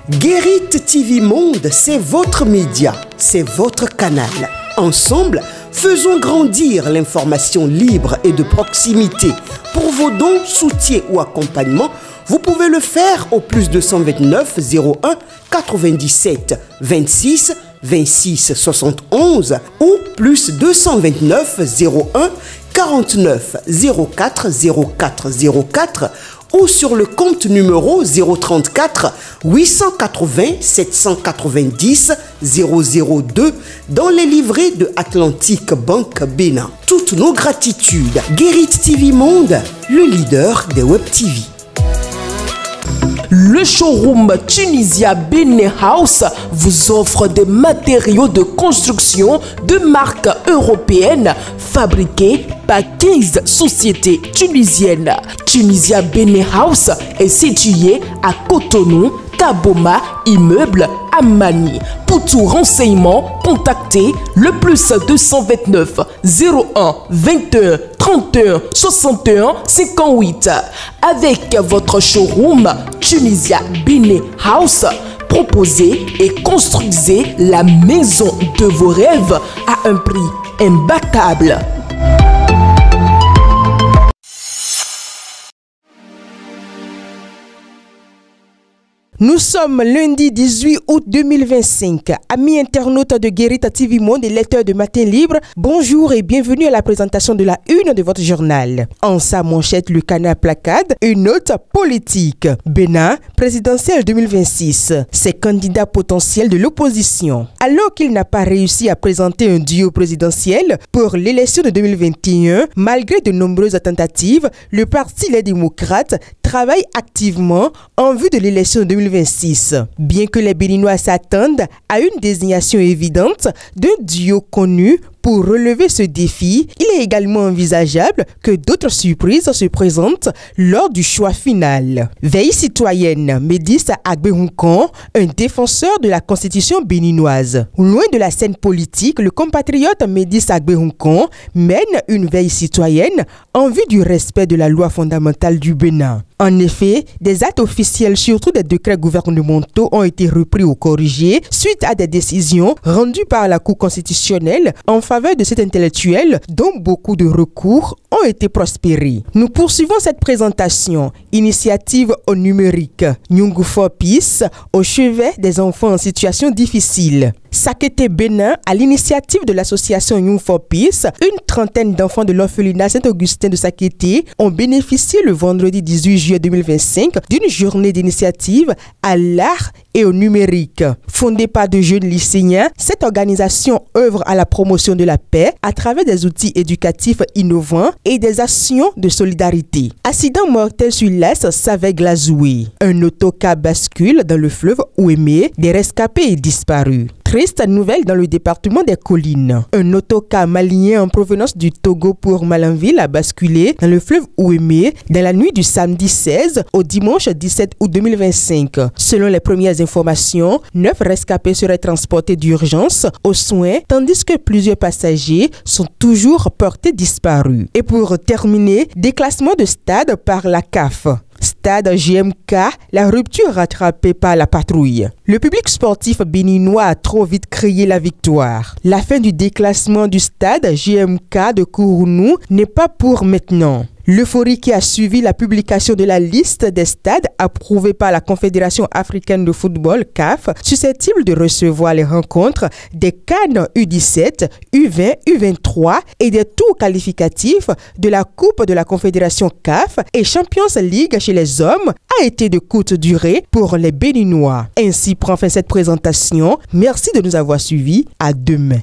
Guérit TV Monde, c'est votre média, c'est votre canal. Ensemble, faisons grandir l'information libre et de proximité. Pour vos dons, soutiens ou accompagnements, vous pouvez le faire au plus 229 01 97 26 26 71 ou plus 229 01 49 04 04 04 ou sur le compte numéro 034 880 790 002 dans les livrets de Atlantic Bank Bénin. Toutes nos gratitudes. Guérit TV Monde, le leader des Web TV. Le showroom Tunisia Benin House vous offre des matériaux de construction de marque européenne fabriqués par 15 sociétés tunisiennes. Tunisia Benin House est situé à Cotonou, Kaboma, immeuble Amani. Pour tout renseignement, contactez le plus 229 01 21 31 61 58. Avec votre showroom Tunisia Benin House, proposez et construisez la maison de vos rêves à un prix imbattable. Nous sommes lundi 18 août 2025. Amis internautes de Guérit TV Monde et lecteurs de Matin Libre, bonjour et bienvenue à la présentation de la une de votre journal. En sa manchette, le canard placade une note politique. Bénin, présidentielle 2026. Ces candidats potentiels de l'opposition. Alors qu'il n'a pas réussi à présenter un duo présidentiel pour l'élection de 2021, malgré de nombreuses tentatives, le Parti Les Démocrates travaille activement en vue de l'élection de 2026. Bien que les Béninois s'attendent à une désignation évidente d'un duo connu pour relever ce défi, il est également envisageable que d'autres surprises se présentent lors du choix final. Veille citoyenne, Médis Agberounkon, un défenseur de la constitution béninoise. Loin de la scène politique, le compatriote Médis Agberounkon mène une veille citoyenne en vue du respect de la loi fondamentale du Bénin. En effet, des actes officiels, surtout des décrets gouvernementaux, ont été repris ou corrigés suite à des décisions rendues par la Cour constitutionnelle en faveur de cet intellectuel dont beaucoup de recours ont été prospérés. Nous poursuivons cette présentation. Initiative au numérique. Nyungu for Peace au chevet des enfants en situation difficile. Sakete Bénin, à l'initiative de l'association Young for Peace, une trentaine d'enfants de l'orphelinat Saint-Augustin de Sakete ont bénéficié le vendredi 18 juillet 2025 d'une journée d'initiative à l'art et au numérique. Fondée par de jeunes lycéens, cette organisation œuvre à la promotion de la paix à travers des outils éducatifs innovants et des actions de solidarité. Accident mortel sur l'Est Savay-Glazoué. Un autocar bascule dans le fleuve Ouémé, des rescapés et disparus. Triste nouvelle dans le département des Collines. Un autocar malien en provenance du Togo pour Malanville a basculé dans le fleuve Ouémé dans la nuit du samedi 16 au dimanche 17 août 2025. Selon les premières informations, 9 rescapés seraient transportés d'urgence aux soins, tandis que plusieurs passagers sont toujours portés disparus. Et pour terminer, déclassement de stade par la CAF. Stade GMK, la rupture rattrapée par la patrouille. Le public sportif béninois a trop vite crié la victoire. La fin du déclassement du stade GMK de Kourounou n'est pas pour maintenant. L'euphorie qui a suivi la publication de la liste des stades approuvés par la Confédération africaine de football CAF susceptibles de recevoir les rencontres des CAN U17, U20, U23 et des tours qualificatifs de la Coupe de la Confédération CAF et Champions League chez les hommes a été de courte durée pour les Béninois. Ainsi prend fin cette présentation. Merci de nous avoir suivis. À demain.